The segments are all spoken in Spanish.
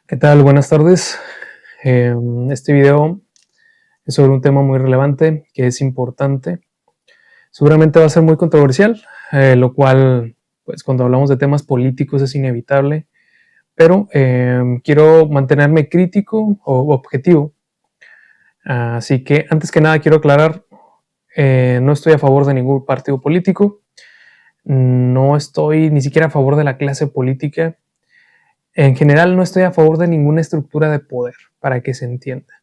¿Qué tal? Buenas tardes. Este video es sobre un tema muy relevante que es importante. Seguramente va a ser muy controversial, lo cual, pues cuando hablamos de temas políticos es inevitable, pero quiero mantenerme crítico o objetivo. Así que antes que nada quiero aclarar, no estoy a favor de ningún partido político, no estoy ni siquiera a favor de la clase política. En general no estoy a favor de ninguna estructura de poder, para que se entienda.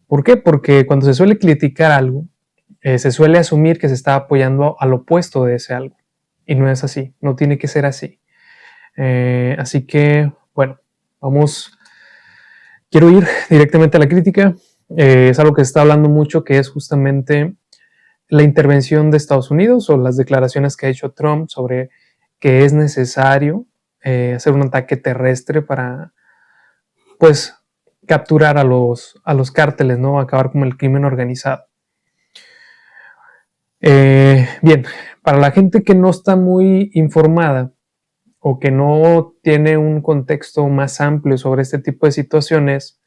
¿Por qué? Porque cuando se suele criticar algo, se suele asumir que se está apoyando al opuesto de ese algo. Y no es así, no tiene que ser así. Así que, bueno, quiero ir directamente a la crítica. Es algo que se está hablando mucho, que es justamente la intervención de Estados Unidos o las declaraciones que ha hecho Trump sobre que es necesario hacer un ataque terrestre para, pues, capturar a los cárteles, ¿no? Acabar con el crimen organizado. Bien, para la gente que no está muy informada o que no tiene un contexto más amplio sobre este tipo de situaciones,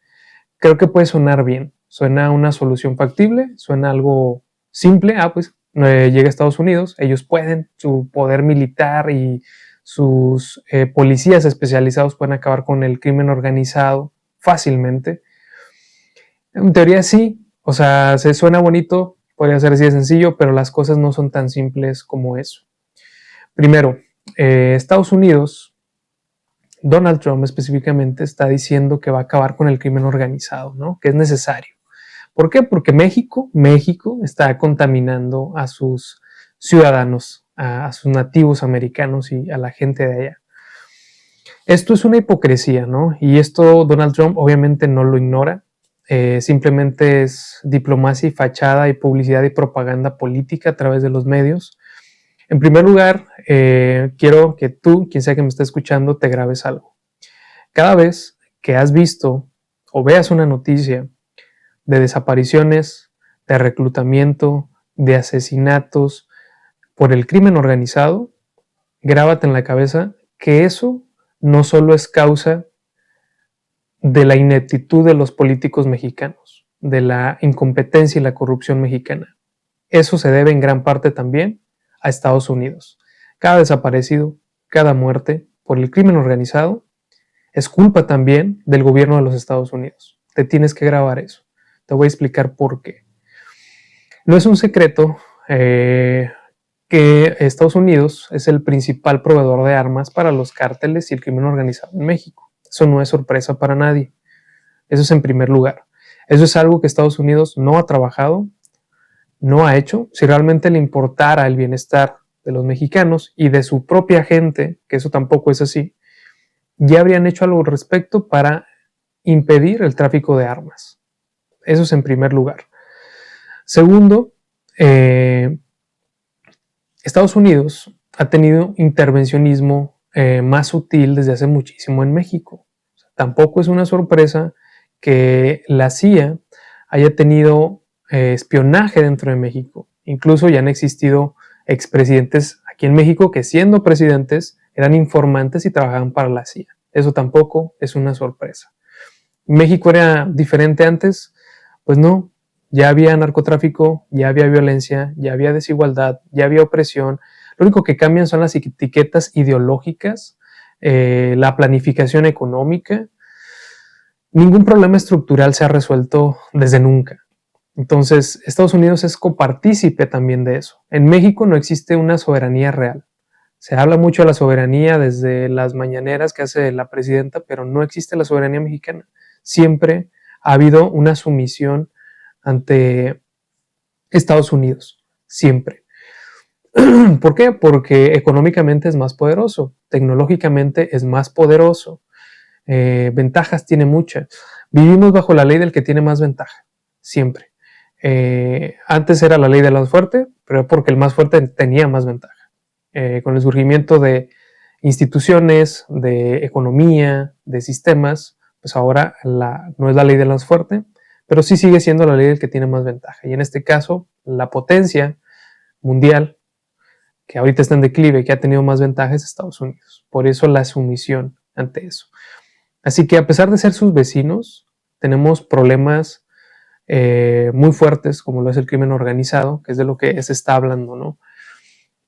creo que puede sonar bien. Suena una solución factible, suena algo simple. Pues llega a Estados Unidos, ellos pueden, su poder militar y sus policías especializados pueden acabar con el crimen organizado fácilmente. En teoría sí, o sea, se suena bonito, podría ser así de sencillo, pero las cosas no son tan simples como eso. Primero, Estados Unidos, Donald Trump específicamente, está diciendo que va a acabar con el crimen organizado, ¿no? Que es necesario. ¿Por qué? Porque México está contaminando a sus ciudadanos, a sus nativos americanos y a la gente de allá. Esto es una hipocresía, ¿no? Y esto Donald Trump obviamente no lo ignora. Simplemente es diplomacia y fachada y publicidad y propaganda política a través de los medios. En primer lugar, quiero que tú, quien sea que me esté escuchando, te grabes algo. Cada vez que has visto o veas una noticia de desapariciones, de reclutamiento, de asesinatos por el crimen organizado, grábate en la cabeza que eso no solo es causa de la ineptitud de los políticos mexicanos, de la incompetencia y la corrupción mexicana. Eso se debe en gran parte también a Estados Unidos. Cada desaparecido, cada muerte por el crimen organizado es culpa también del gobierno de los Estados Unidos. Te tienes que grabar eso. Te voy a explicar por qué. No es un secreto que Estados Unidos es el principal proveedor de armas para los cárteles y el crimen organizado en México. Eso no es sorpresa para nadie. Eso es en primer lugar. Eso es algo que Estados Unidos no ha trabajado, no ha hecho. Si realmente le importara el bienestar de los mexicanos y de su propia gente, que eso tampoco es así, ya habrían hecho algo al respecto para impedir el tráfico de armas. Eso es en primer lugar. Segundo, Estados Unidos ha tenido intervencionismo más sutil desde hace muchísimo en México. O sea, tampoco es una sorpresa que la CIA haya tenido espionaje dentro de México. Incluso ya han existido expresidentes aquí en México que, siendo presidentes, eran informantes y trabajaban para la CIA. Eso tampoco es una sorpresa. ¿México era diferente antes? Pues no, ya había narcotráfico, ya había violencia, ya había desigualdad, ya había opresión. Lo único que cambian son las etiquetas ideológicas, la planificación económica. Ningún problema estructural se ha resuelto desde nunca. Entonces, Estados Unidos es copartícipe también de eso. En México no existe una soberanía real. Se habla mucho de la soberanía desde las mañaneras que hace la presidenta, pero no existe la soberanía mexicana. Siempre ha habido una sumisión ante Estados Unidos, siempre. ¿Por qué? Porque económicamente es más poderoso, tecnológicamente es más poderoso, ventajas tiene muchas. Vivimos bajo la ley del que tiene más ventaja, siempre. Antes era la ley del más fuerte, pero porque el más fuerte tenía más ventaja. Con el surgimiento de instituciones, de economía, de sistemas, pues ahora no es la ley del más fuerte, pero sí sigue siendo la ley del que tiene más ventaja. Y en este caso, la potencia mundial, que ahorita está en declive, que ha tenido más ventaja, es Estados Unidos. Por eso la sumisión ante eso. Así que a pesar de ser sus vecinos, tenemos problemas muy fuertes, como lo es el crimen organizado, que es de lo que se está hablando, ¿no?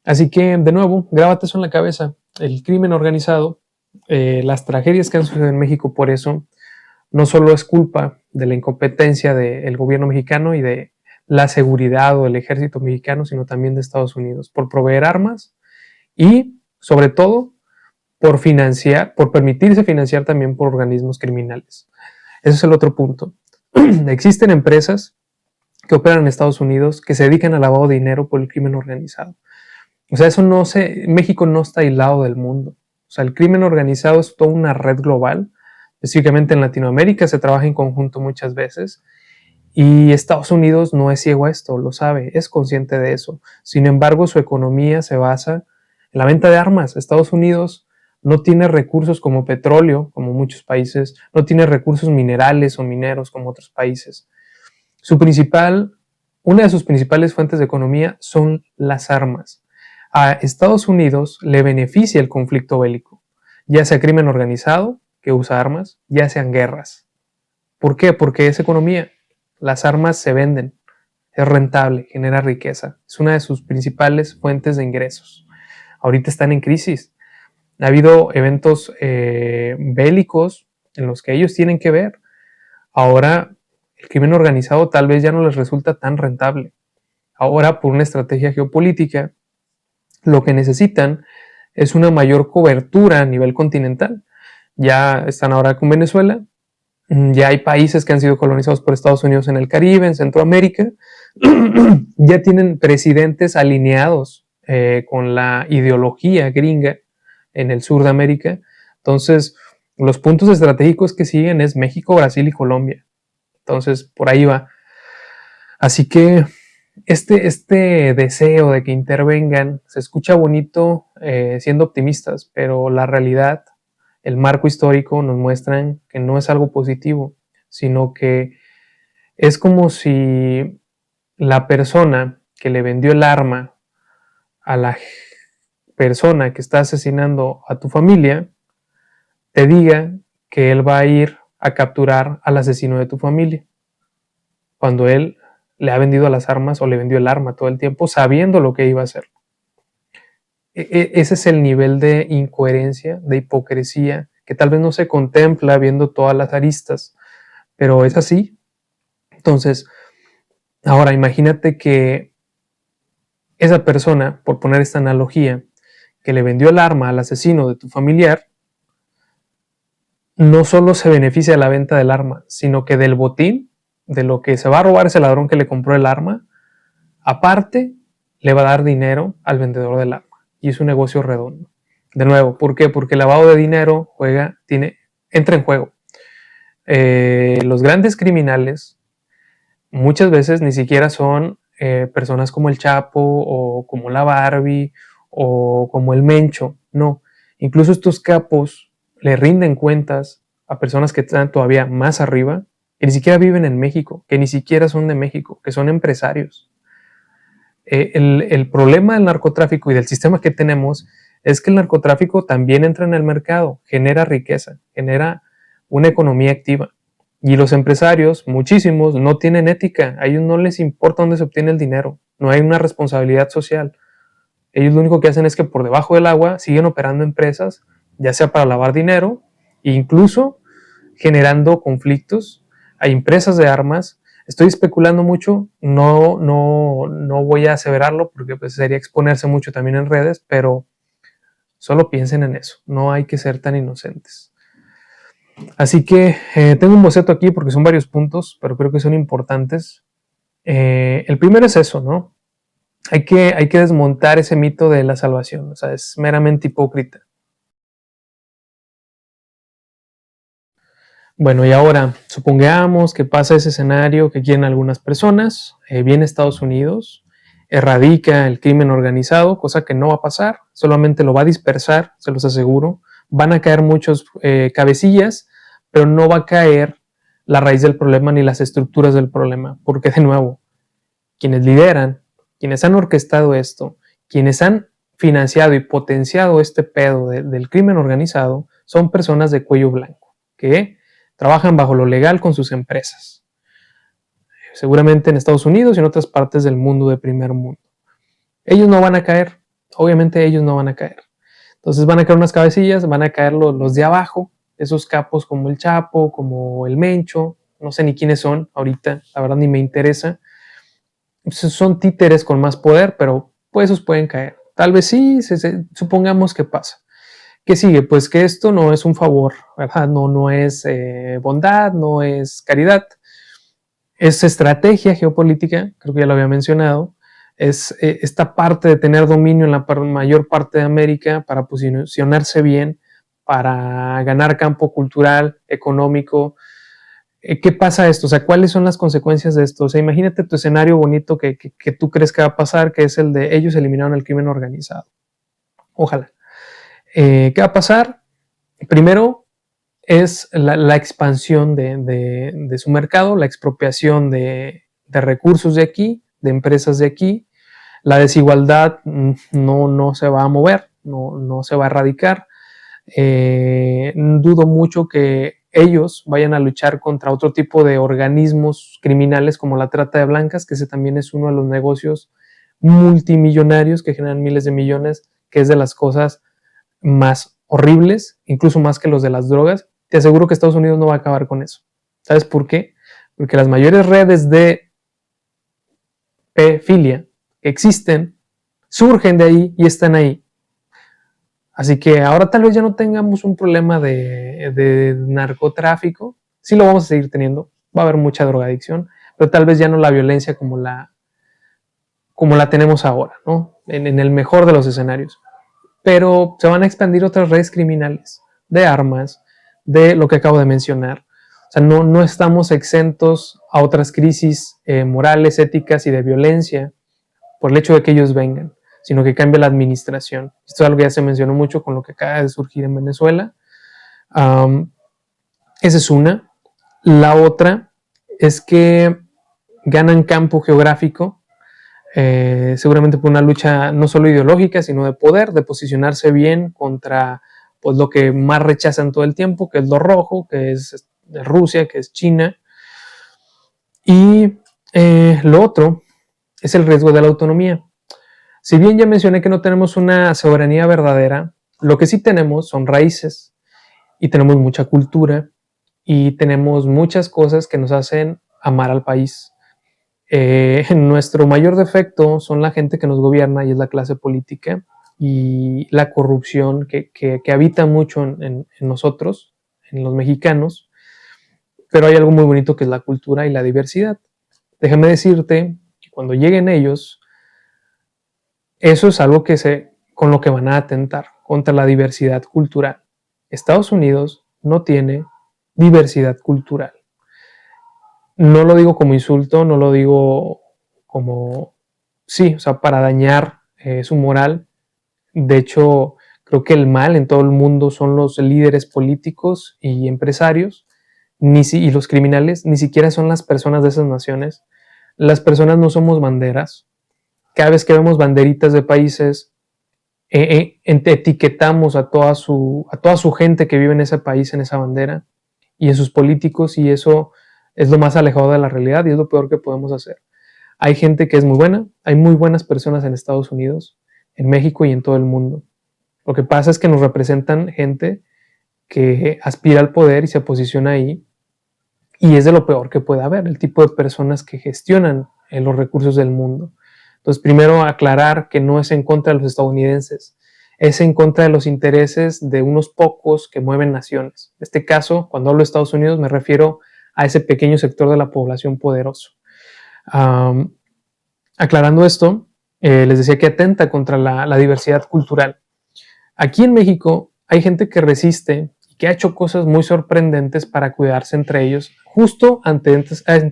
Así que, de nuevo, grábate eso en la cabeza. El crimen organizado, las tragedias que han sucedido en México por eso, no solo es culpa de la incompetencia del gobierno mexicano y de la seguridad o del ejército mexicano, sino también de Estados Unidos, por proveer armas y, sobre todo, por permitirse financiar también por organismos criminales. Ese es el otro punto. Existen empresas que operan en Estados Unidos que se dedican al lavado de dinero por el crimen organizado. O sea, México no está aislado del mundo. O sea, el crimen organizado es toda una red global. Específicamente en Latinoamérica se trabaja en conjunto muchas veces. Y Estados Unidos no es ciego a esto, lo sabe, es consciente de eso. Sin embargo, su economía se basa en la venta de armas. Estados Unidos no tiene recursos como petróleo, como muchos países, no tiene recursos minerales o mineros como otros países. Una de sus principales fuentes de economía son las armas. A Estados Unidos le beneficia el conflicto bélico, ya sea crimen organizado, que usa armas, ya sean guerras. ¿Por qué? Porque es economía. Las armas se venden, es rentable, genera riqueza. Es una de sus principales fuentes de ingresos. Ahorita están en crisis. Ha habido eventos bélicos en los que ellos tienen que ver. Ahora el crimen organizado tal vez ya no les resulta tan rentable. Ahora, por una estrategia geopolítica, lo que necesitan es una mayor cobertura a nivel continental. Ya están ahora con Venezuela, ya hay países que han sido colonizados por Estados Unidos en el Caribe, en Centroamérica, ya tienen presidentes alineados con la ideología gringa en el sur de América. Entonces, los puntos estratégicos que siguen es México, Brasil y Colombia. Entonces, por ahí va. Así que este deseo de que intervengan se escucha bonito siendo optimistas, pero la realidad, el marco histórico nos muestran que no es algo positivo, sino que es como si la persona que le vendió el arma a la persona que está asesinando a tu familia te diga que él va a ir a capturar al asesino de tu familia, cuando él le ha vendido las armas o le vendió el arma todo el tiempo sabiendo lo que iba a hacer. Ese es el nivel de incoherencia, de hipocresía, que tal vez no se contempla viendo todas las aristas, pero es así. Entonces, ahora imagínate que esa persona, por poner esta analogía, que le vendió el arma al asesino de tu familiar, no solo se beneficia de la venta del arma, sino que del botín, de lo que se va a robar ese ladrón que le compró el arma, aparte le va a dar dinero al vendedor del arma. Y es un negocio redondo. De nuevo, ¿por qué? Porque el lavado de dinero entra en juego. Los grandes criminales muchas veces ni siquiera son personas como el Chapo o como la Barbie o como el Mencho. No, incluso estos capos le rinden cuentas a personas que están todavía más arriba, que ni siquiera viven en México, que ni siquiera son de México, que son empresarios. El problema del narcotráfico y del sistema que tenemos es que el narcotráfico también entra en el mercado, genera riqueza, genera una economía activa. Y los empresarios, muchísimos, no tienen ética. A ellos no les importa dónde se obtiene el dinero. No hay una responsabilidad social. Ellos lo único que hacen es que por debajo del agua siguen operando empresas, ya sea para lavar dinero e incluso generando conflictos. Hay empresas de armas. Estoy especulando mucho, no voy a aseverarlo porque pues sería exponerse mucho también en redes, pero solo piensen en eso. No hay que ser tan inocentes. Así que tengo un boceto aquí porque son varios puntos, pero creo que son importantes. El primero es eso, ¿no? Hay que desmontar ese mito de la salvación, o sea, es meramente hipócrita. Bueno, y ahora, supongamos que pasa ese escenario que quieren algunas personas, viene Estados Unidos, erradica el crimen organizado, cosa que no va a pasar, solamente lo va a dispersar, se los aseguro. Van a caer muchos cabecillas, pero no va a caer la raíz del problema ni las estructuras del problema, porque de nuevo, quienes lideran, quienes han orquestado esto, quienes han financiado y potenciado este pedo del crimen organizado, son personas de cuello blanco. que trabajan bajo lo legal con sus empresas. Seguramente en Estados Unidos y en otras partes del mundo de primer mundo. Ellos no van a caer, obviamente ellos no van a caer. Entonces van a caer unas cabecillas, van a caer los de abajo, esos capos como el Chapo, como el Mencho, no sé ni quiénes son ahorita, la verdad ni me interesa. Son títeres con más poder, pero pues esos pueden caer. Tal vez sí, supongamos que pasa. ¿Qué sigue? Pues que esto no es un favor, ¿verdad? No es bondad, no es caridad. Es estrategia geopolítica, creo que ya lo había mencionado. Es esta parte de tener dominio en la mayor parte de América para posicionarse bien, para ganar campo cultural, económico. ¿Qué pasa esto? O sea, ¿cuáles son las consecuencias de esto? O sea, imagínate tu escenario bonito que tú crees que va a pasar, que es el de ellos eliminaron el crimen organizado. Ojalá. ¿Qué va a pasar? Primero es la expansión de su mercado, la expropiación de recursos de aquí, de empresas de aquí. La desigualdad no se va a mover, no se va a erradicar. Dudo mucho que ellos vayan a luchar contra otro tipo de organismos criminales como la trata de blancas, que ese también es uno de los negocios multimillonarios que generan miles de millones, que es de las cosas más horribles, incluso más que los de las drogas. Te aseguro que Estados Unidos no va a acabar con eso. ¿Sabes por qué? Porque las mayores redes de pedofilia que existen surgen de ahí y están ahí. Así que ahora tal vez ya no tengamos un problema de narcotráfico. Sí lo vamos a seguir teniendo. Va a haber mucha drogadicción, pero tal vez ya no la violencia como la tenemos ahora, ¿no? En el mejor de los escenarios. Pero se van a expandir otras redes criminales de armas, de lo que acabo de mencionar. O sea, no estamos exentos a otras crisis morales, éticas y de violencia por el hecho de que ellos vengan, sino que cambie la administración. Esto es algo que ya se mencionó mucho con lo que acaba de surgir en Venezuela. Esa es una. La otra es que ganan campo geográfico, seguramente por una lucha no solo ideológica, sino de poder, de posicionarse bien contra pues, lo que más rechazan todo el tiempo, que es lo rojo, que es Rusia, que es China. Y lo otro es el riesgo de la autonomía. Si bien ya mencioné que no tenemos una soberanía verdadera, lo que sí tenemos son raíces y tenemos mucha cultura y tenemos muchas cosas que nos hacen amar al país. Nuestro mayor defecto son la gente que nos gobierna y es la clase política y la corrupción que habita mucho en nosotros, en los mexicanos, pero hay algo muy bonito que es la cultura y la diversidad. Déjame decirte que cuando lleguen ellos, eso es algo con lo que van a atentar contra la diversidad cultural. Estados Unidos no tiene diversidad cultural. No lo digo como insulto, no lo digo como, sí, o sea, para dañar su moral. De hecho, creo que el mal en todo el mundo son los líderes políticos y empresarios, y los criminales, ni siquiera son las personas de esas naciones. Las personas no somos banderas. Cada vez que vemos banderitas de países, etiquetamos a toda su gente que vive en ese país, en esa bandera, y en sus políticos, y eso es lo más alejado de la realidad y es lo peor que podemos hacer. Hay gente que es muy buena, hay muy buenas personas en Estados Unidos, en México y en todo el mundo. Lo que pasa es que nos representan gente que aspira al poder y se posiciona ahí, y es de lo peor que puede haber, el tipo de personas que gestionan los recursos del mundo. Entonces, primero aclarar que no es en contra de los estadounidenses, es en contra de los intereses de unos pocos que mueven naciones. En este caso, cuando hablo de Estados Unidos, me refiero a ese pequeño sector de la población poderoso. Aclarando esto, les decía que atenta contra la diversidad cultural. Aquí en México hay gente que resiste y que ha hecho cosas muy sorprendentes para cuidarse entre ellos, justo ante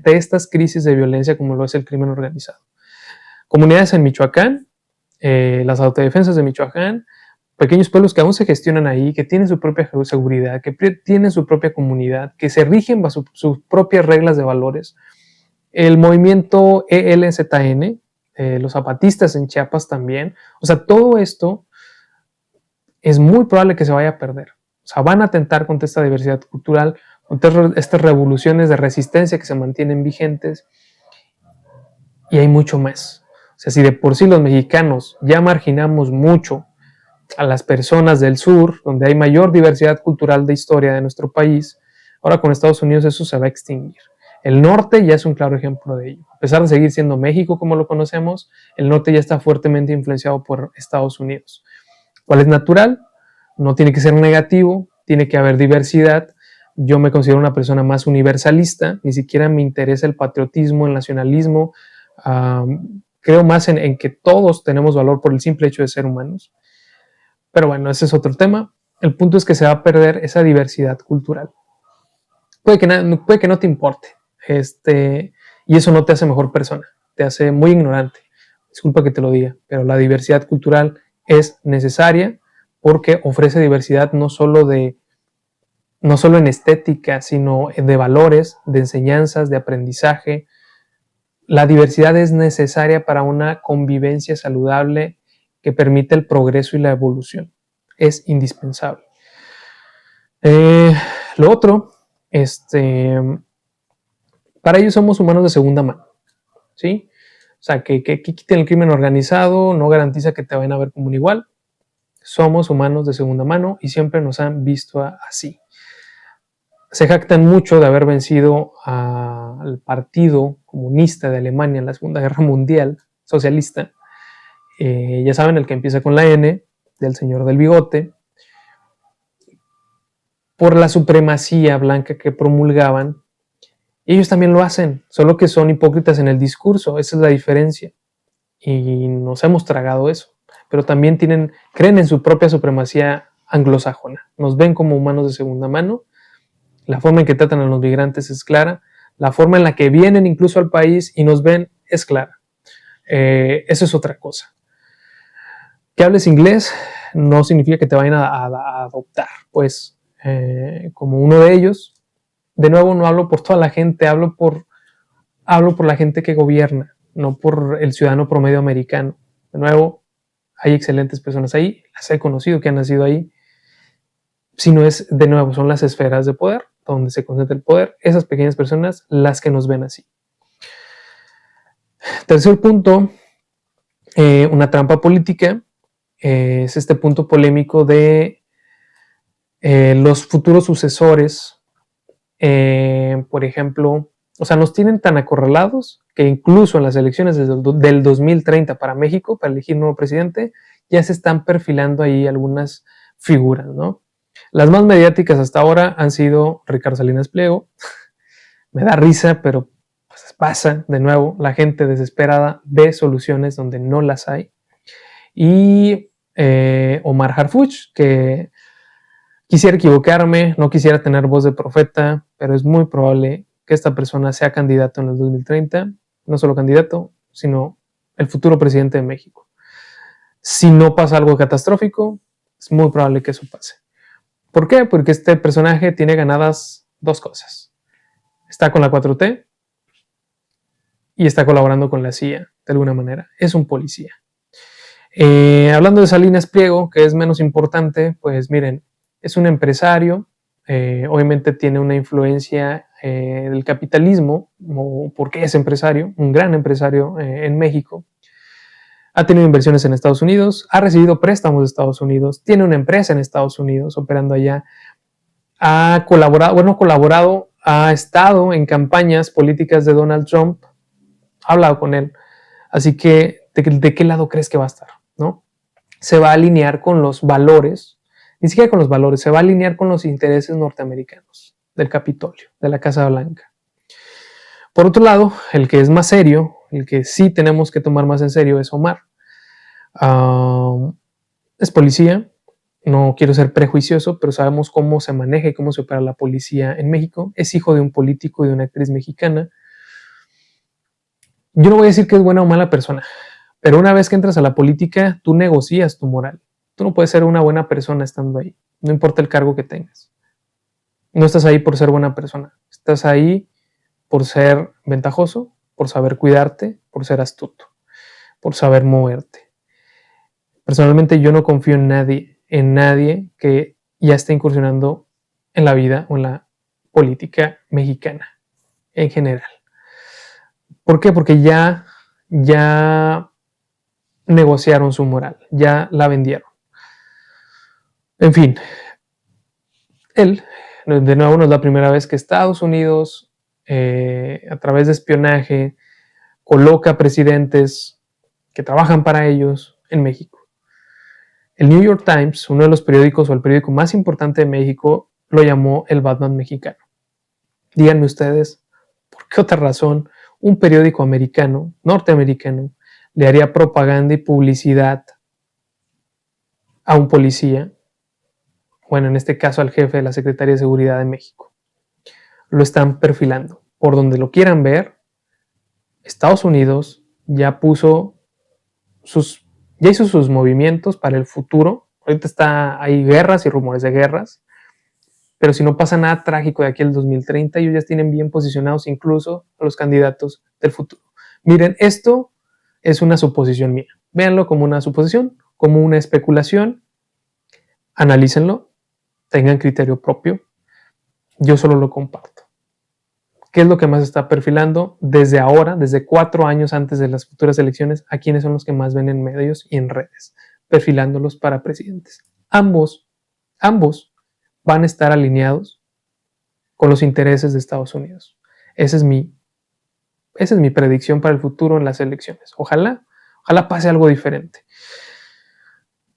estas crisis de violencia como lo es el crimen organizado. Comunidades en Michoacán, las autodefensas de Michoacán, pequeños pueblos que aún se gestionan ahí, que tienen su propia seguridad, que tienen su propia comunidad, que se rigen bajo sus propias reglas de valores. El movimiento ELZN, los zapatistas en Chiapas también. O sea, todo esto es muy probable que se vaya a perder. O sea, van a atentar contra esta diversidad cultural, contra estas revoluciones de resistencia que se mantienen vigentes, y hay mucho más. O sea, si de por sí los mexicanos ya marginamos mucho a las personas del sur, donde hay mayor diversidad cultural de historia de nuestro país, ahora con Estados Unidos eso se va a extinguir. El norte ya es un claro ejemplo de ello. A pesar de seguir siendo México como lo conocemos, el norte ya está fuertemente influenciado por Estados Unidos. ¿Cuál es natural? No tiene que ser negativo, tiene que haber diversidad. Yo me considero una persona más universalista, ni siquiera me interesa el patriotismo, el nacionalismo. Creo más en que todos tenemos valor por el simple hecho de ser humanos. Pero bueno, ese es otro tema. El punto es que se va a perder esa diversidad cultural. Puede que no te importe. Y eso no te hace mejor persona. Te hace muy ignorante. Disculpa que te lo diga, pero la diversidad cultural es necesaria porque ofrece diversidad no solo en estética, sino de valores, de enseñanzas, de aprendizaje. La diversidad es necesaria para una convivencia saludable que permite el progreso y la evolución. Es indispensable. Lo otro, para ellos somos humanos de segunda mano, ¿sí? O sea, que quiten el crimen organizado no garantiza que te vayan a ver como un igual. Somos humanos de segunda mano y siempre nos han visto así. Se jactan mucho de haber vencido al Partido Comunista de Alemania en la Segunda Guerra Mundial, socialista. Ya saben, el que empieza con la N, del señor del bigote, por la supremacía blanca que promulgaban. Ellos también lo hacen, solo que son hipócritas en el discurso, esa es la diferencia. Y nos hemos tragado eso. Pero también creen en su propia supremacía anglosajona. Nos ven como humanos de segunda mano. La forma en que tratan a los migrantes es clara. La forma en la que vienen incluso al país y nos ven es clara. Eso es otra cosa. Que hables inglés no significa que te vayan a adoptar, pues como uno de ellos. De nuevo, no hablo por toda la gente, hablo por la gente que gobierna, no por el ciudadano promedio americano. De nuevo, hay excelentes personas ahí, las he conocido que han nacido ahí. Si no es, de nuevo, son las esferas de poder, donde se concentra el poder, esas pequeñas personas, las que nos ven así. Tercer punto, una trampa política, es este punto polémico de los futuros sucesores, por ejemplo, o sea, nos tienen tan acorralados que incluso en las elecciones del 2030 para México, para elegir nuevo presidente, ya se están perfilando ahí algunas figuras, ¿no? Las más mediáticas hasta ahora han sido Ricardo Salinas Pliego. Me da risa, pero pues pasa, de nuevo, la gente desesperada ve soluciones donde no las hay. Y Omar Harfuch, que quisiera equivocarme, no quisiera tener voz de profeta, pero es muy probable que esta persona sea candidato en el 2030, no solo candidato, sino el futuro presidente de México. Si no pasa algo catastrófico, es muy probable que eso pase. ¿Por qué? Porque este personaje tiene ganadas dos cosas. Está con la 4T y está colaborando con la CIA, de alguna manera. Es un policía. Hablando de Salinas Pliego, que es menos importante, pues miren, es un empresario, obviamente tiene una influencia del capitalismo, porque es empresario, un gran empresario en México. Ha tenido inversiones en Estados Unidos, ha recibido préstamos de Estados Unidos, tiene una empresa en Estados Unidos operando allá, ha colaborado, ha estado en campañas políticas de Donald Trump, ha hablado con él. Así que, ¿de qué lado crees que va a estar? ¿No? Se va a alinear con los valores, ni siquiera con los valores, se va a alinear con los intereses norteamericanos del Capitolio, de la Casa Blanca. Por otro lado, el que es más serio, el que sí tenemos que tomar más en serio es Omar. Es policía, no quiero ser prejuicioso, pero sabemos cómo se maneja y cómo se opera la policía en México. Es hijo de un político y de una actriz mexicana. Yo no voy a decir que es buena o mala persona, pero una vez que entras a la política, tú negocias tu moral. Tú no puedes ser una buena persona estando ahí, no importa el cargo que tengas. No estás ahí por ser buena persona, estás ahí por ser ventajoso, por saber cuidarte, por ser astuto, por saber moverte. Personalmente yo no confío en nadie que ya está incursionando en la vida o en la política mexicana en general. ¿Por qué? Porque ya negociaron su moral, ya la vendieron. En fin, él, de nuevo, no es la primera vez que Estados Unidos, a través de espionaje, coloca presidentes que trabajan para ellos en México. El New York Times, uno de los periódicos o el periódico más importante de México, lo llamó el Batman mexicano. Díganme ustedes, ¿por qué otra razón un periódico americano, norteamericano, le haría propaganda y publicidad a un policía? Bueno, en este caso al jefe de la Secretaría de Seguridad de México. Lo están perfilando. Por donde lo quieran ver, Estados Unidos ya hizo sus movimientos para el futuro. Ahorita hay guerras y rumores de guerras, pero si no pasa nada trágico de aquí al 2030, ellos ya tienen bien posicionados incluso a los candidatos del futuro. Miren, esto es una suposición mía. Véanlo como una suposición, como una especulación. Analícenlo, tengan criterio propio. Yo solo lo comparto. ¿Qué es lo que más está perfilando desde ahora, desde 4 años antes de las futuras elecciones? ¿A quiénes son los que más ven en medios y en redes? Perfilándolos para presidentes. Ambos van a estar alineados con los intereses de Estados Unidos. Esa es mi predicción para el futuro en las elecciones. Ojalá pase algo diferente.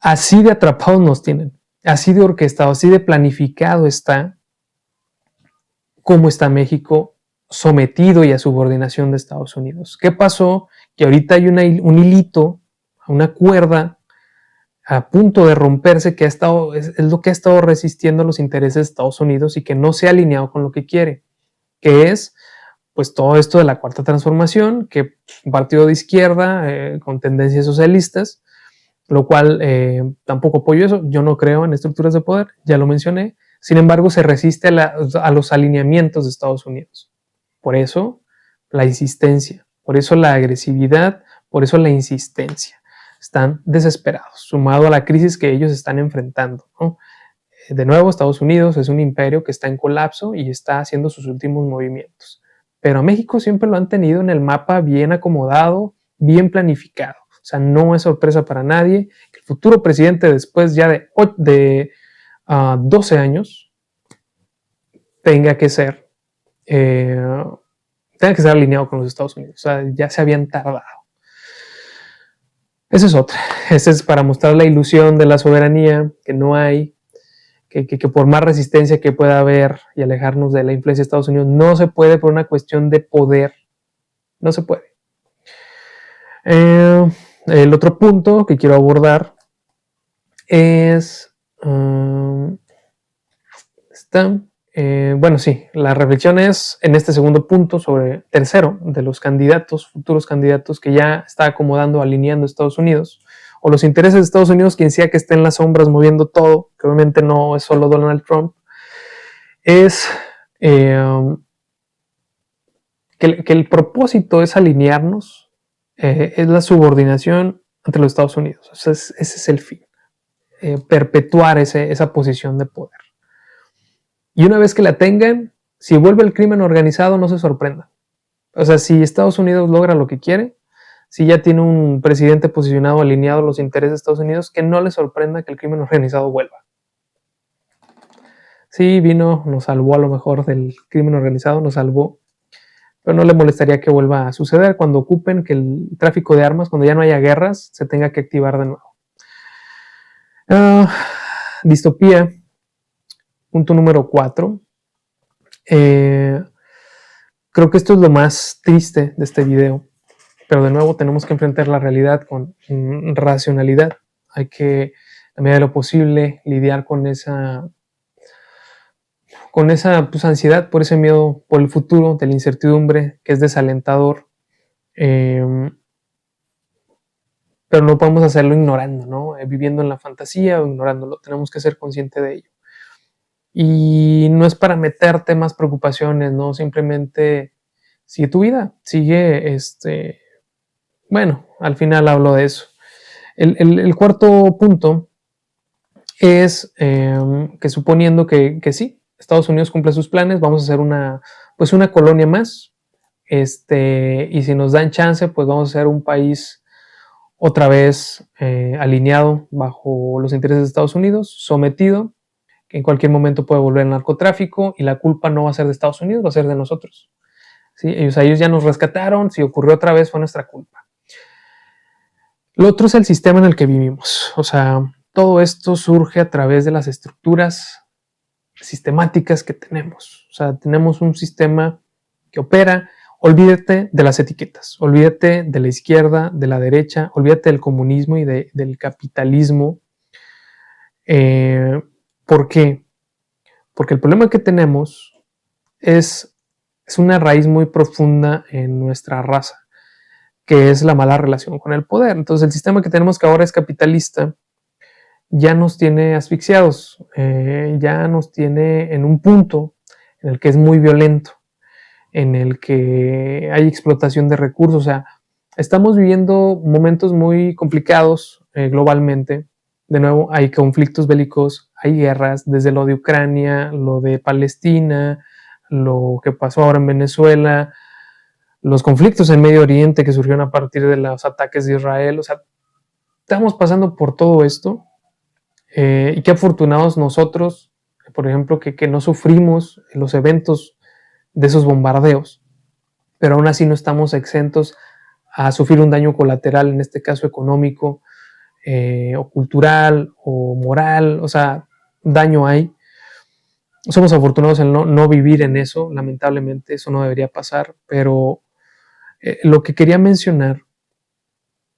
Así de atrapados nos tienen, así de orquestado, así de planificado está cómo está México sometido y a subordinación de Estados Unidos. ¿Qué pasó? Que ahorita hay un hilito, una cuerda a punto de romperse que es lo que ha estado resistiendo los intereses de Estados Unidos y que no se ha alineado con lo que quiere, que es pues todo esto de la Cuarta Transformación, que un partido de izquierda con tendencias socialistas, lo cual tampoco apoyo eso. Yo no creo en estructuras de poder, ya lo mencioné. Sin embargo, se resiste a los alineamientos de Estados Unidos. Por eso la insistencia, por eso la agresividad, por eso la insistencia. Están desesperados, sumado a la crisis que ellos están enfrentando, ¿no? De nuevo, Estados Unidos es un imperio que está en colapso y está haciendo sus últimos movimientos. Pero a México siempre lo han tenido en el mapa bien acomodado, bien planificado. O sea, no es sorpresa para nadie que el futuro presidente, después ya de 12 años, tenga que ser alineado con los Estados Unidos. O sea, ya se habían tardado. Esa es otra. Esa es para mostrar la ilusión de la soberanía que no hay, que por más resistencia que pueda haber y alejarnos de la influencia de Estados Unidos, no se puede por una cuestión de poder. No se puede. El otro punto que quiero abordar es la reflexión es en este segundo punto sobre tercero de los futuros candidatos que ya está acomodando, alineando Estados Unidos, o los intereses de Estados Unidos, quien sea que esté en las sombras moviendo todo, que obviamente no es solo Donald Trump, es que el propósito es alinearnos, es la subordinación entre los Estados Unidos. O sea, ese es el fin, perpetuar esa posición de poder. Y una vez que la tengan, si vuelve el crimen organizado, no se sorprendan. O sea, si Estados Unidos logra lo que quiere, si ya tiene un presidente posicionado alineado a los intereses de Estados Unidos, que no le sorprenda que el crimen organizado vuelva. Sí, nos salvó a lo mejor del crimen organizado, nos salvó, pero no le molestaría que vuelva a suceder cuando ocupen que el tráfico de armas, cuando ya no haya guerras, se tenga que activar de nuevo. Distopía. Punto número 4. Creo que esto es lo más triste de este video, pero de nuevo tenemos que enfrentar la realidad con racionalidad. Hay que, a medida de lo posible, lidiar con esa ansiedad, por ese miedo por el futuro, de la incertidumbre, que es desalentador. Pero no podemos hacerlo ignorando, ¿no? Viviendo en la fantasía o ignorándolo. Tenemos que ser conscientes de ello. Y no es para meterte más preocupaciones, ¿no? Simplemente sigue tu vida, sigue bueno, al final hablo de eso. El cuarto punto es que suponiendo que sí, Estados Unidos cumple sus planes, vamos a hacer una colonia más, y si nos dan chance, pues vamos a ser un país otra vez alineado bajo los intereses de Estados Unidos, sometido, que en cualquier momento puede volver al narcotráfico y la culpa no va a ser de Estados Unidos, va a ser de nosotros. ¿Sí? Ellos ya nos rescataron, si ocurrió otra vez fue nuestra culpa. Lo otro es el sistema en el que vivimos. O sea, todo esto surge a través de las estructuras sistemáticas que tenemos. O sea, tenemos un sistema que opera. Olvídate de las etiquetas, olvídate de la izquierda, de la derecha, olvídate del comunismo y del capitalismo. ¿Por qué? Porque el problema que tenemos es una raíz muy profunda en nuestra raza, que es la mala relación con el poder. Entonces el sistema que tenemos, que ahora es capitalista, ya nos tiene asfixiados, ya nos tiene en un punto en el que es muy violento, en el que hay explotación de recursos. O sea, estamos viviendo momentos muy complicados globalmente. De nuevo, hay conflictos bélicos, hay guerras, desde lo de Ucrania, lo de Palestina, lo que pasó ahora en Venezuela, los conflictos en Medio Oriente que surgieron a partir de los ataques de Israel. O sea, estamos pasando por todo esto. Y qué afortunados nosotros, por ejemplo, que no sufrimos los eventos de esos bombardeos, pero aún así no estamos exentos a sufrir un daño colateral, en este caso económico, o cultural, o moral. O sea, daño hay. Somos afortunados en no vivir en eso, lamentablemente eso no debería pasar, pero lo que quería mencionar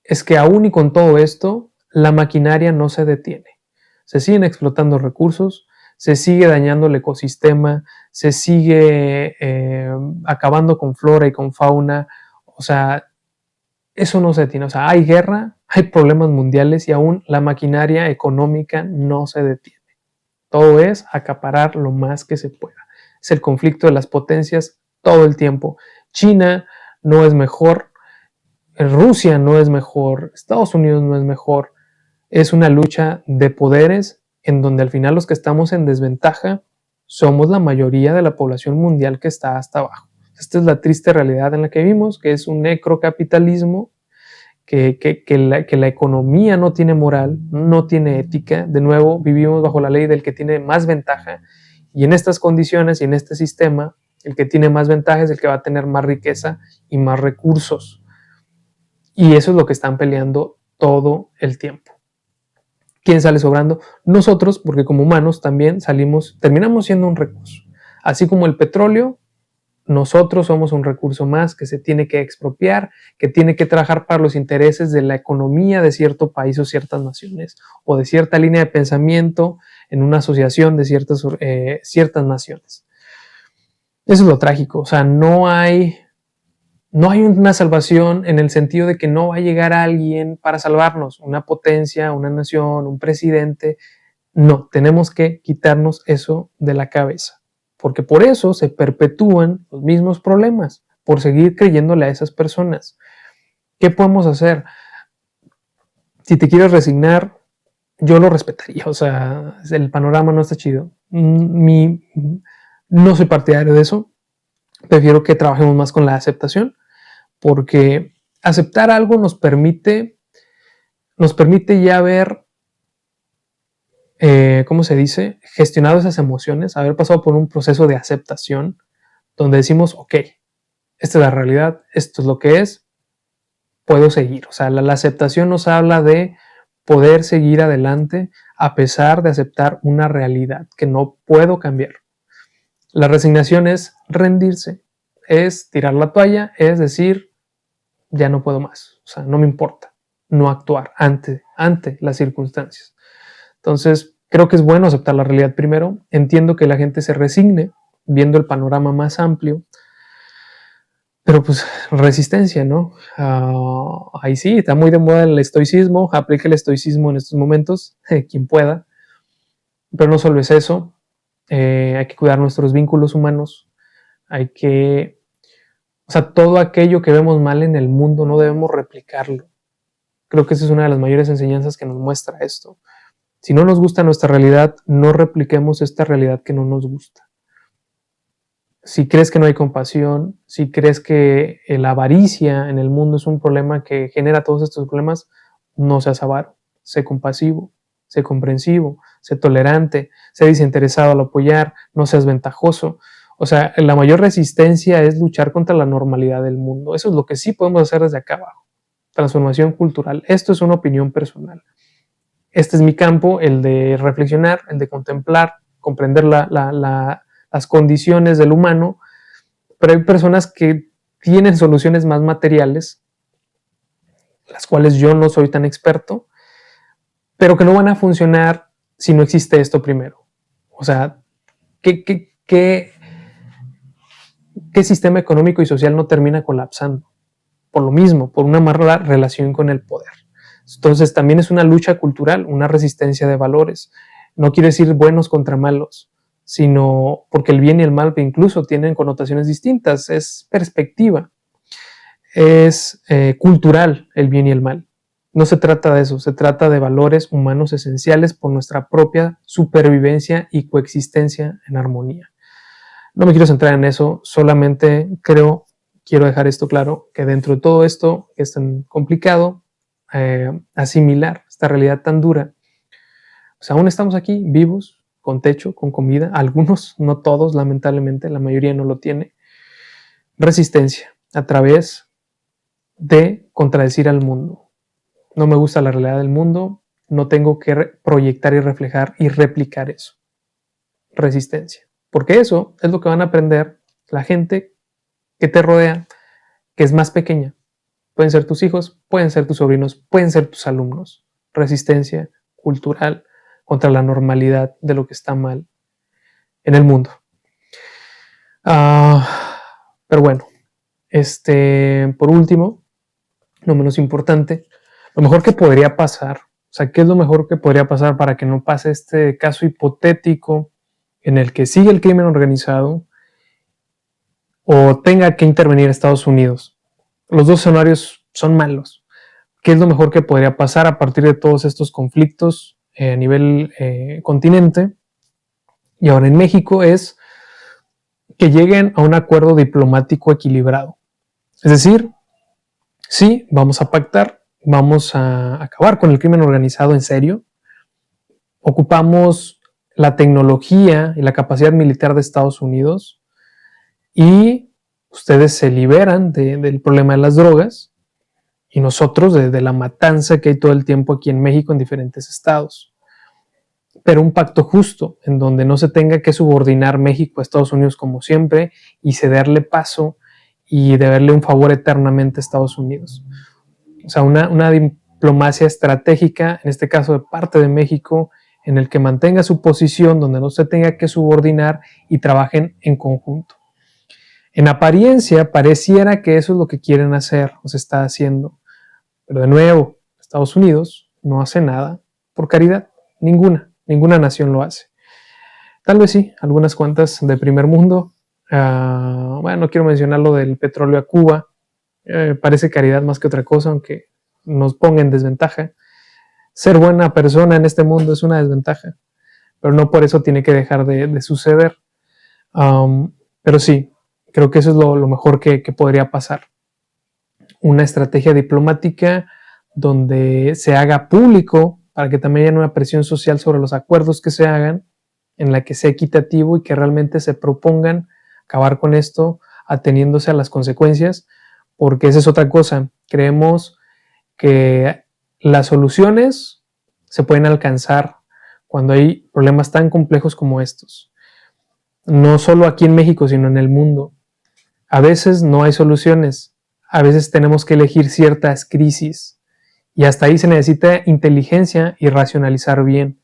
es que aún y con todo esto, la maquinaria no se detiene. Se siguen explotando recursos, se sigue dañando el ecosistema, se sigue acabando con flora y con fauna. O sea, eso no se detiene. O sea, hay guerra, hay problemas mundiales y aún la maquinaria económica no se detiene. Todo es acaparar lo más que se pueda. Es el conflicto de las potencias todo el tiempo. China no es mejor, Rusia no es mejor, Estados Unidos no es mejor. Es una lucha de poderes en donde al final los que estamos en desventaja somos la mayoría de la población mundial que está hasta abajo. Esta es la triste realidad en la que vivimos, que es un necrocapitalismo, que la economía no tiene moral, no tiene ética. De nuevo, vivimos bajo la ley del que tiene más ventaja, y en estas condiciones y en este sistema, el que tiene más ventaja es el que va a tener más riqueza y más recursos. Y eso es lo que están peleando todo el tiempo. ¿Quién sale sobrando? Nosotros, porque como humanos también terminamos siendo un recurso. Así como el petróleo, nosotros somos un recurso más que se tiene que expropiar, que tiene que trabajar para los intereses de la economía de cierto país o ciertas naciones, o de cierta línea de pensamiento en una asociación de ciertas naciones. Eso es lo trágico. O sea, no hay una salvación en el sentido de que no va a llegar alguien para salvarnos, una potencia, una nación, un presidente. No, tenemos que quitarnos eso de la cabeza, porque por eso se perpetúan los mismos problemas, por seguir creyéndole a esas personas. ¿Qué podemos hacer? Si te quieres resignar, yo lo respetaría. O sea, el panorama no está chido. No soy partidario de eso. Prefiero que trabajemos más con la aceptación, porque aceptar algo nos permite ya ver, ¿cómo se dice? Gestionado esas emociones, haber pasado por un proceso de aceptación, donde decimos, ok, esta es la realidad, esto es lo que es, puedo seguir. O sea, la aceptación nos habla de poder seguir adelante a pesar de aceptar una realidad que no puedo cambiar. La resignación es rendirse, es tirar la toalla, es decir, ya no puedo más, o sea, no me importa, no actuar ante las circunstancias. Entonces, creo que es bueno aceptar la realidad primero. Entiendo que la gente se resigne viendo el panorama más amplio, pero pues resistencia, ¿no? Ahí sí, está muy de moda el estoicismo, aplica el estoicismo en estos momentos, quien pueda, pero no solo es eso, hay que cuidar nuestros vínculos humanos, o sea, todo aquello que vemos mal en el mundo no debemos replicarlo. Creo que esa es una de las mayores enseñanzas que nos muestra esto. Si no nos gusta nuestra realidad, no repliquemos esta realidad que no nos gusta. Si crees que no hay compasión, si crees que la avaricia en el mundo es un problema que genera todos estos problemas, no seas avaro, sé compasivo, sé comprensivo, sé tolerante, sé desinteresado al apoyar, no seas ventajoso. O sea, la mayor resistencia es luchar contra la normalidad del mundo. Eso es lo que sí podemos hacer desde acá abajo. Transformación cultural. Esto es una opinión personal. Este es mi campo, el de reflexionar, el de contemplar, comprender las condiciones del humano, pero hay personas que tienen soluciones más materiales, las cuales yo no soy tan experto, pero que no van a funcionar si no existe esto primero. O sea, ¿qué sistema económico y social no termina colapsando? Por lo mismo, por una mala relación con el poder. Entonces también es una lucha cultural, una resistencia de valores. No quiere decir buenos contra malos, sino porque el bien y el mal incluso tienen connotaciones distintas, es perspectiva, es cultural el bien y el mal. No se trata de eso, se trata de valores humanos esenciales por nuestra propia supervivencia y coexistencia en armonía. No me quiero centrar en eso, solamente quiero dejar esto claro, que dentro de todo esto que es tan complicado, asimilar esta realidad tan dura, pues aún estamos aquí vivos, con techo, con comida, algunos, no todos, lamentablemente, la mayoría no lo tiene. Resistencia a través de contradecir al mundo. No me gusta la realidad del mundo, no tengo que proyectar y reflejar y replicar eso. Resistencia. Porque eso es lo que van a aprender la gente que te rodea, que es más pequeña. Pueden ser tus hijos, pueden ser tus sobrinos, pueden ser tus alumnos. Resistencia cultural contra la normalidad de lo que está mal en el mundo. Pero bueno, por último, no menos importante, lo mejor que podría pasar, o sea, ¿qué es lo mejor que podría pasar para que no pase este caso hipotético en el que sigue el crimen organizado o tenga que intervenir Estados Unidos? Los dos escenarios son malos. ¿Qué es lo mejor que podría pasar a partir de todos estos conflictos a nivel continente? Y ahora en México es que lleguen a un acuerdo diplomático equilibrado. Es decir, sí, vamos a pactar, vamos a acabar con el crimen organizado en serio. Ocupamos la tecnología y la capacidad militar de Estados Unidos y ustedes se liberan del problema de las drogas y nosotros de la matanza que hay todo el tiempo aquí en México en diferentes estados. Pero un pacto justo, en donde no se tenga que subordinar México a Estados Unidos como siempre y cederle paso y deberle un favor eternamente a Estados Unidos. O sea, una diplomacia estratégica, en este caso de parte de México, en el que mantenga su posición, donde no se tenga que subordinar y trabajen en conjunto. En apariencia, pareciera que eso es lo que quieren hacer o se está haciendo. Pero de nuevo, Estados Unidos no hace nada por caridad, ninguna nación lo hace. Tal vez sí, algunas cuantas de primer mundo. Bueno, no quiero mencionar lo del petróleo a Cuba. Parece caridad más que otra cosa, aunque nos ponga en desventaja. Ser buena persona en este mundo es una desventaja, pero no por eso tiene que dejar de suceder. Pero sí, creo que eso es lo mejor que podría pasar. Una estrategia diplomática donde se haga público para que también haya una presión social sobre los acuerdos que se hagan, en la que sea equitativo y que realmente se propongan acabar con esto ateniéndose a las consecuencias, porque esa es otra cosa. Creemos que las soluciones se pueden alcanzar cuando hay problemas tan complejos como estos. No solo aquí en México, sino en el mundo. A veces no hay soluciones. A veces tenemos que elegir ciertas crisis. Y hasta ahí se necesita inteligencia y racionalizar bien.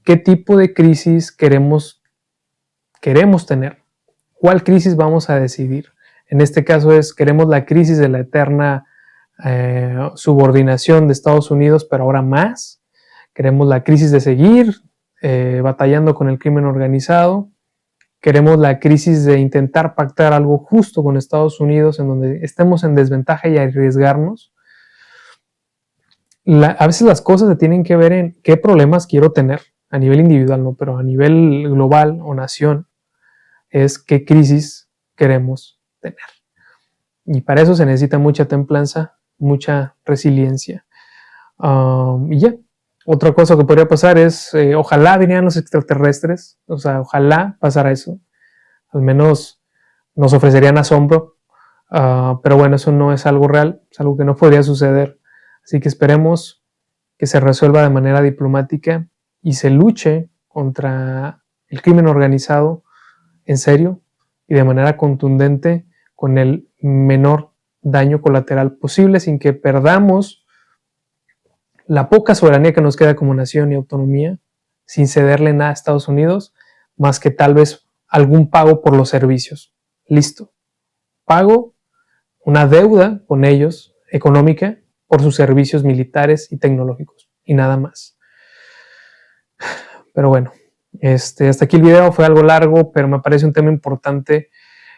¿Qué tipo de crisis queremos tener? ¿Cuál crisis vamos a decidir? En este caso queremos la crisis de la eterna subordinación de Estados Unidos, pero ahora más. Queremos la crisis de seguir batallando con el crimen organizado. Queremos la crisis de intentar pactar algo justo con Estados Unidos en donde estemos en desventaja y arriesgarnos. a veces las cosas se tienen que ver en qué problemas quiero tener a nivel individual, no, pero a nivel global o nación, es qué crisis queremos tener. Y para eso se necesita mucha templanza, mucha resiliencia. Y ya, otra cosa que podría pasar es, ojalá vinieran los extraterrestres, o sea, ojalá pasara eso. Al menos nos ofrecerían asombro, pero bueno, eso no es algo real, es algo que no podría suceder. Así que esperemos que se resuelva de manera diplomática y se luche contra el crimen organizado en serio y de manera contundente con el menor daño colateral posible sin que perdamos la poca soberanía que nos queda como nación y autonomía, sin cederle nada a Estados Unidos, más que tal vez algún pago por los servicios. Listo. Pago una deuda con ellos, económica, por sus servicios militares y tecnológicos, y nada más. Pero bueno, hasta aquí el video, fue algo largo, pero me parece un tema importante.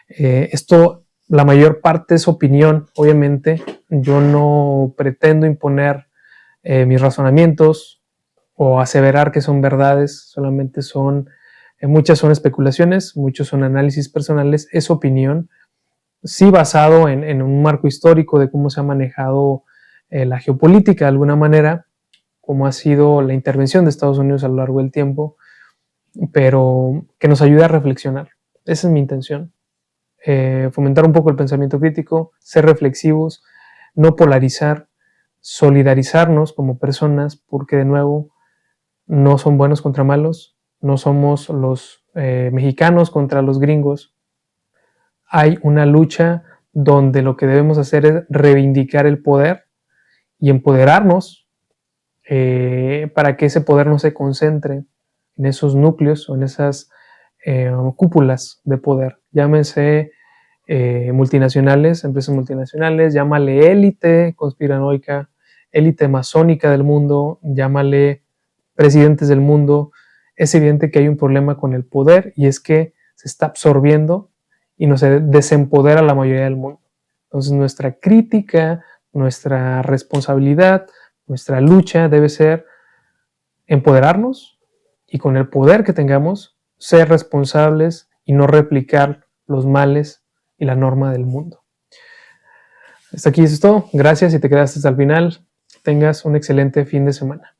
Esto, la mayor parte es opinión, obviamente. Yo no pretendo imponer mis razonamientos o aseverar que son verdades, solamente muchas son especulaciones, muchos son análisis personales, es opinión, sí basado en un marco histórico de cómo se ha manejado la geopolítica de alguna manera, cómo ha sido la intervención de Estados Unidos a lo largo del tiempo, pero que nos ayude a reflexionar. Esa es mi intención. Fomentar un poco el pensamiento crítico, ser reflexivos, no polarizar, solidarizarnos como personas, porque de nuevo no son buenos contra malos, no somos los mexicanos contra los gringos. Hay una lucha donde lo que debemos hacer es reivindicar el poder y empoderarnos para que ese poder no se concentre en esos núcleos o en esas cúpulas de poder. Llámense multinacionales, empresas multinacionales, llámale élite conspiranoica, élite masónica del mundo, llámale presidentes del mundo. Es evidente que hay un problema con el poder y es que se está absorbiendo y nos desempodera a la mayoría del mundo. Entonces nuestra crítica, nuestra responsabilidad, nuestra lucha debe ser empoderarnos y con el poder que tengamos, ser responsables y no replicar los males y la norma del mundo. Hasta aquí es todo. Gracias si te quedaste hasta el final. Tengas un excelente fin de semana.